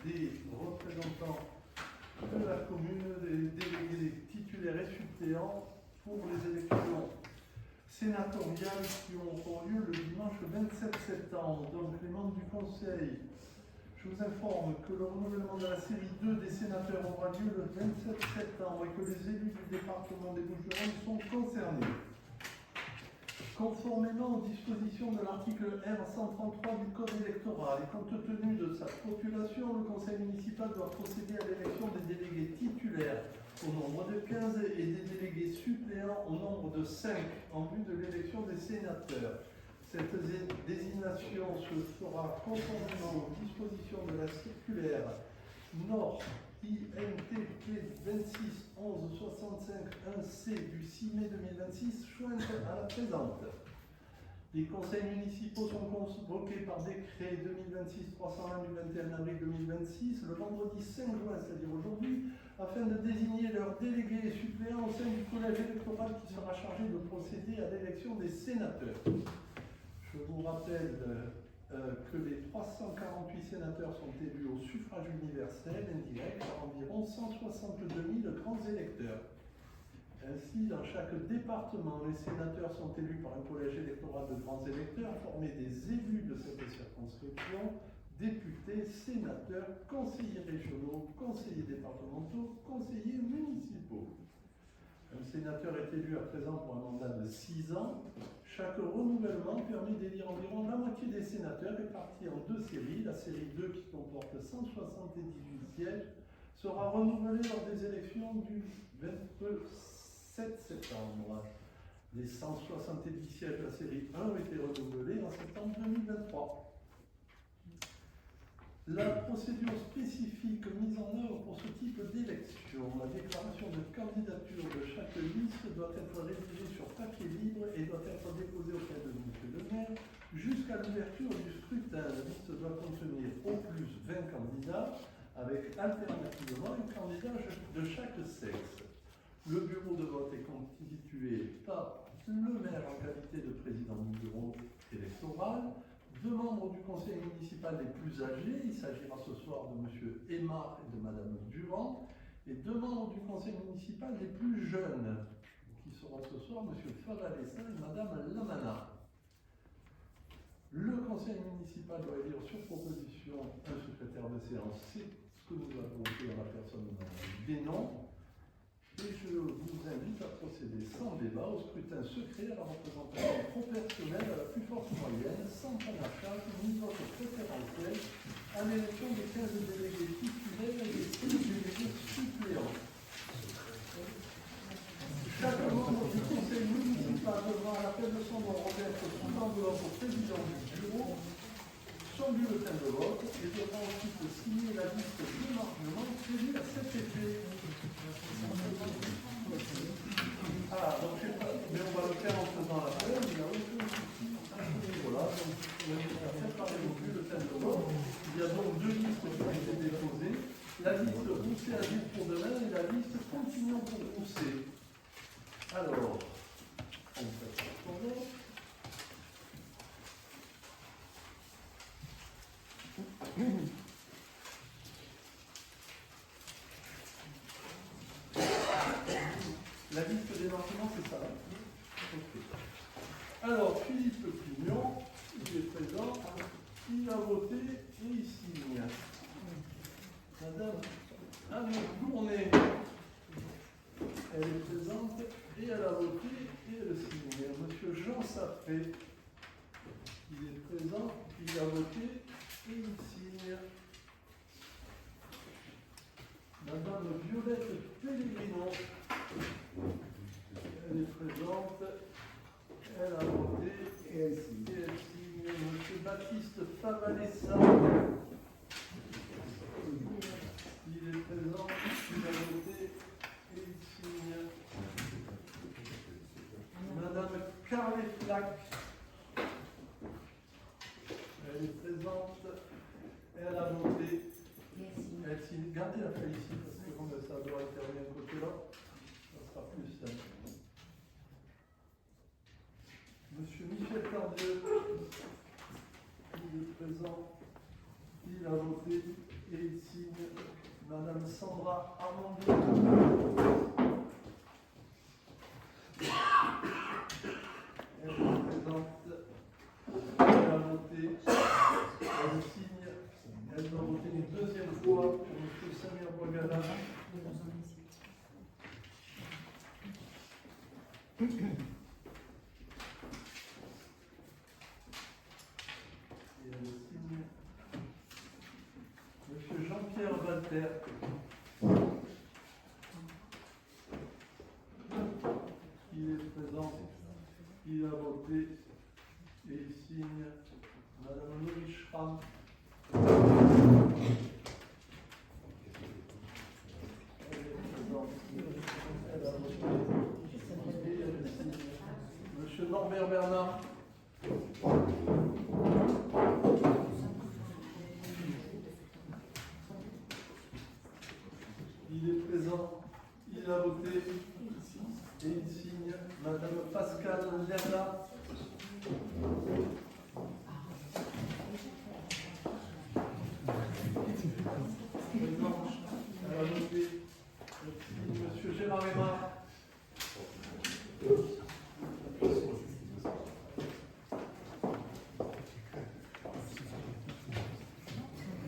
des représentants de la commune, des délégués titulaires et suppléants pour les élections sénatoriales qui auront lieu le dimanche 27 septembre. Donc les membres du Conseil, je vous informe que le renouvellement de la série 2 des sénateurs aura lieu le 27 septembre et que les élus du département des Bouches-du-Rhône sont concernés. Conformément aux dispositions de l'article R133 du Code électoral et compte tenu de sa population, le Conseil municipal doit procéder à l'élection des délégués titulaires au nombre de 15 et des délégués suppléants au nombre de 5 en vue de l'élection des sénateurs. Cette désignation se fera conformément aux dispositions de la circulaire Nord INTP 26 11 65 1C du 6 mai 2026 jointe à la présente. Les conseils municipaux sont convoqués par décret 2026-301 du 21 avril 2026 le vendredi 5 juin, c'est-à-dire aujourd'hui, afin de désigner leurs délégués et suppléants au sein du collège électoral qui sera chargé de procéder à l'élection des sénateurs. Je vous rappelle que les 348 sénateurs sont élus au suffrage universel indirect par environ 162 000 grands électeurs. Ainsi, dans chaque département, les sénateurs sont élus par un collège électoral de grands électeurs formé des élus de cette circonscription, députés, sénateurs, conseillers régionaux, conseillers départementaux, conseillers municipaux. Un sénateur est élu à présent pour un mandat de 6 ans. Chaque renouvellement permet d'élire environ la moitié des sénateurs répartis en 2 séries. La série 2, qui comporte 178 sièges, sera renouvelée lors des élections du 27 septembre. Les 170 sièges de la série 1 ont été renouvelés en septembre 2023. La procédure spécifique mise en œuvre pour ce type d'élection, la déclaration de candidature de chaque liste doit être rédigée sur papier libre et doit être déposée auprès de M. le maire jusqu'à l'ouverture du scrutin. La liste doit contenir au plus 20 candidats avec alternativement un candidat de chaque sexe. Le bureau de vote est constitué par le maire en qualité de président du bureau électoral, 2 membres du conseil municipal les plus âgés, il s'agira ce soir de M. Emma et de Mme Durand, et 2 membres du conseil municipal les plus jeunes, qui seront ce soir M. Favalessa et Mme Lamana. Le conseil municipal doit élire sur proposition un secrétaire de séance, c'est ce que nous avons fait à la personne de Mme Dénon. Et je vous invite à procéder sans débat au scrutin secret à la représentation proportionnelle à la plus forte moyenne, sans panachage ni vote préférentiel, à l'élection des 15 délégués titulaires et des 6 délégués suppléants. Chaque membre du conseil municipal devra, à l'appel de son nom, remettre son enveloppe au président du bureau, son bulletin de vote, et devra ensuite signer la liste d'émargement prévue à cet effet. Ah, donc je sais pas, mais on va le faire en faisant la feuille, il n'y a aucun souci à ce niveau-là. Donc, on va préparer le bulletin de vote. Il y a donc 2 listes qui ont été déposées. La liste poussée à vide pour demain et la liste continuant pour pousser. Alors, on fait ça pour l'autre. La liste des démarchements, c'est ça. Okay. Alors, Philippe Pignon, il est présent, il a voté et il signe. Madame Anne Gournay, elle est présente et elle a voté et elle signe. Monsieur Jean Saffré, il est présent, il a voté et il signe. Madame Violette Pellegrino, elle est présente, elle a voté et elle signe. Monsieur Baptiste Favalessa, il est présent, il a voté et il signe. Madame Carlet Flack, elle est présente, elle a voté. Elle signe. Gardez la feuille ici parce que comme ça doit intervenir un côté là, ça sera plus simple. Monsieur Michel Tardieu, il est présent, il Il a voté et il signe Madame Sandra Armando. Elle représente. Elle a voté. Elle signe. Elle doit voter une deuxième fois pour M. Samir Bouagada. Monsieur Jean-Pierre Walter. Il est présent, il a voté et il signe Madame Louis Schramm. Elle est présente, elle a voté et elle signe Monsieur Norbert Bernard. Il est présent, il a voté et il signe Madame Pascale Lerda. Présent, elle a voté, Monsieur Gérard Aymar.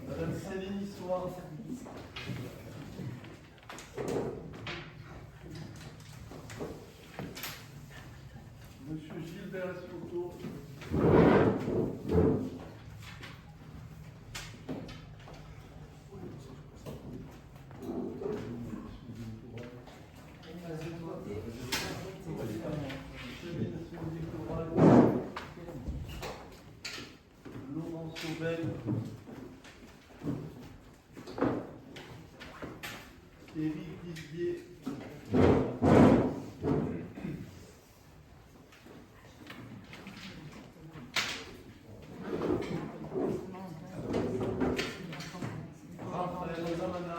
Madame Céline Issoire. Monsieur Gilbert Escoto. Laurent Saubel. Éric Didier. Raphaël Zamana.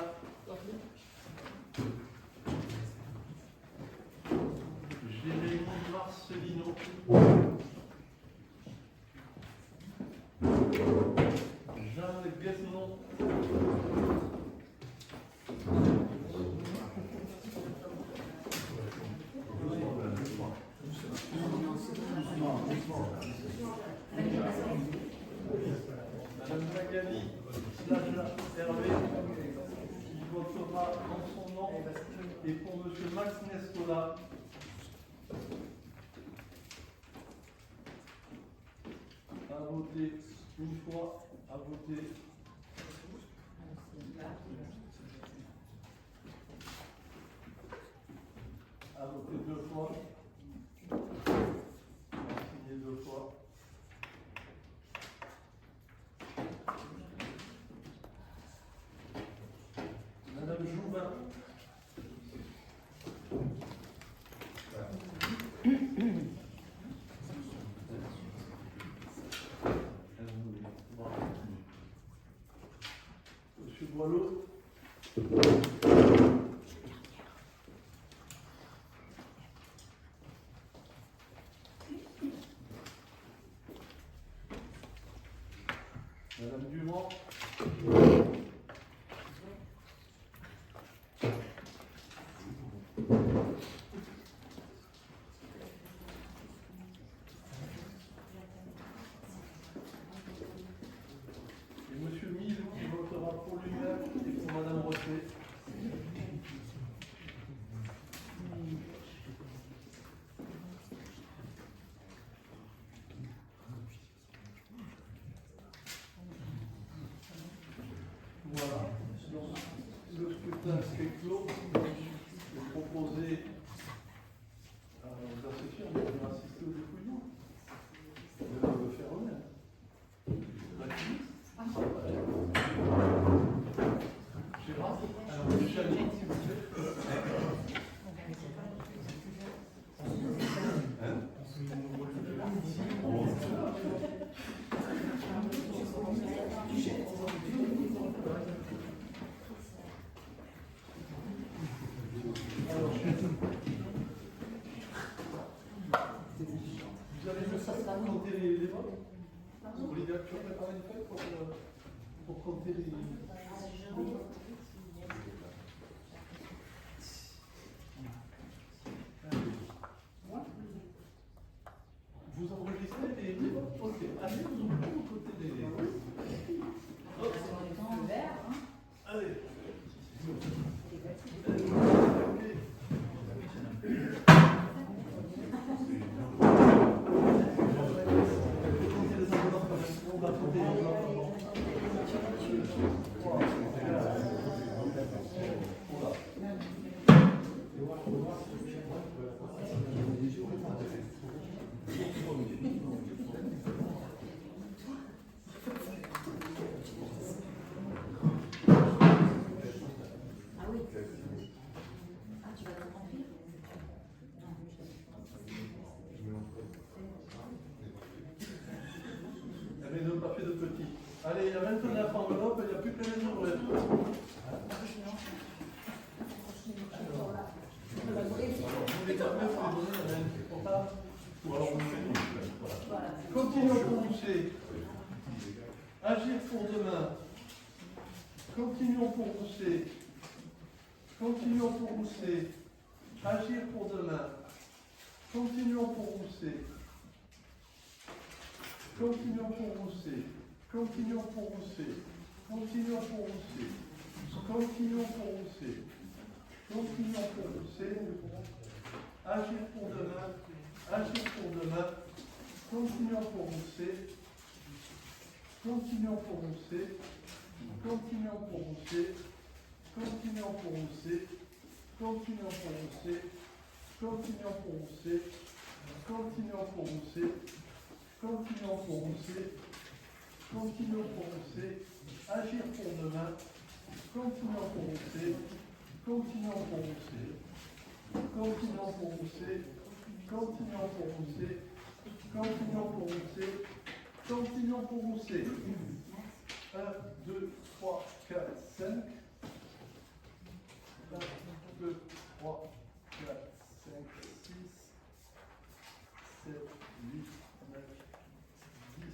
Jérémy Marcelino. Jeanne Guesnon. Madame Magali Slaja Hervé, qui votera en son nom, et pour Monsieur Max Nestola. A voté une fois, a voté. A voté deux fois. A signé deux fois. Madame Joubin. Monsieur Boileau. Madame Dumont. Et Monsieur Mille qui votera pour lui-même et pour Madame Rocher. Voilà. Donc, le scrutin est clos. Je vais proposer aux associations de venir assister au dépouillement. Vous allez le faire honnête. Gérard, alors Janine, s'il vous plaît. Vous allez me compter les votes. Olivia, tu as préparé une feuille pour pour compter les... Vous enregistrez les... Ok, allez, vous ouvrez aux côtés des... Hop. Allez. Allez, il y a 29 enveloppes, il n'y a plus que les ouvrir. Continuons pour Rousset. Agir pour demain. Continuons pour Rousset. Continuons pour Rousset. Agir pour demain. Continuons pour Rousset. Continuons pour Rousset. Continuons pour Rousset. Continuons pour Rousset. Continuons pour Rousset. Continuons pour Rousset. Agir pour demain. Agir pour demain. Continuons pour Rousset. Continuons pour Rousset. Continuons pour Rousset. Continuons pour Rousset. Continuons pour Rousset. Continuons pour Rousset. Continuons pour Rousset. Continuons pour Rousset. Continuons pour Rousset. Agir pour demain. Continuons pour Rousset. Continuons pour Rousset. Continuons pour Rousset. Continuons pour Rousset. Continuons pour Rousset. Continuons pour Rousset. 1, 2, 3, 4, 5. 1, 2, 3, 4, 5, 6, 7, 8, 9, 10,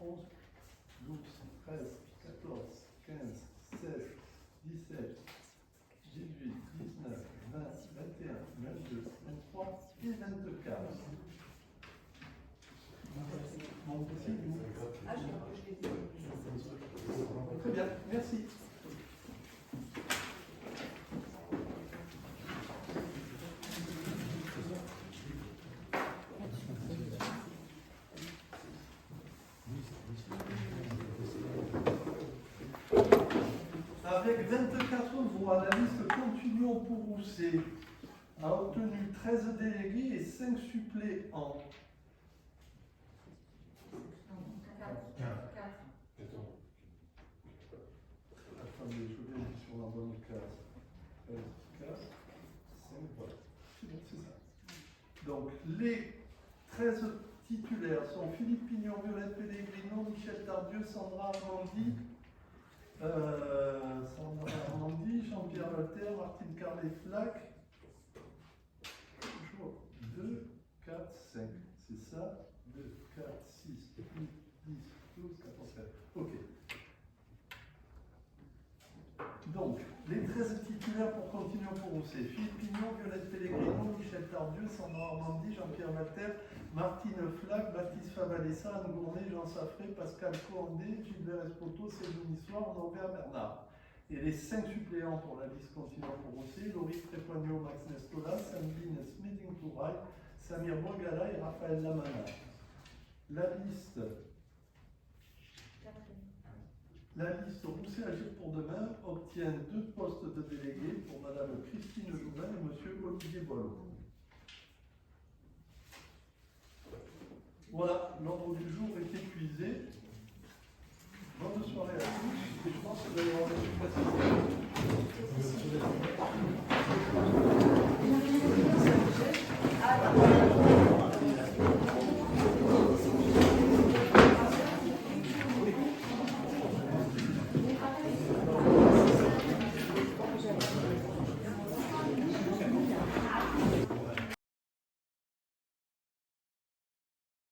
11, 12, 13, 14, 15, 16, 17, 18, 19, 20, 21, 22, 23 et 24. Bon, très bien, merci. Avec 24 voix, la liste Continuons pour Rousset a obtenu 13 délégués et 5 suppléants. Attendez, je vérifie sur la bonne case. 13, 4, 5 votes. C'est bon, c'est ça. Donc, les 13 titulaires sont Philippe Pignon, Violette Pellegrino, Michel Tardieu, Sandra Armandi, Jean-Pierre Walter, Martine Carlet-Flac. Toujours 2, 4, 5. C'est ça. 2, 4, 6, 8, 10, 12, 14, 15. Ok. Donc, les 13 titulaires pour Continuer pour Rousset. Philippe Pignon, Violette Pellegrino, Michel Tardieu, Sandra Armandi, Jean-Pierre Walter, Martine Flac, Baptiste Favalessa, Anne Gournay, Jean Saffré, Pascal Coandé, Gilbert Espoto, Céline Histoire, Norbert Bernard. Et les 5 suppléants pour la liste Continuant pour Rousset, Laurie Trépoignot, Max Nestola, Sandrine Smeding-Touraille, Samir Bogala et Raphaël Lamana. La liste Rousset Agir pour demain obtient 2 postes de délégués pour Madame Christine Louvain et Monsieur Olivier Bollot. Voilà, l'ordre du jour est épuisé. Bonne soirée à tous et je pense que vous allez avoir des choses faciles.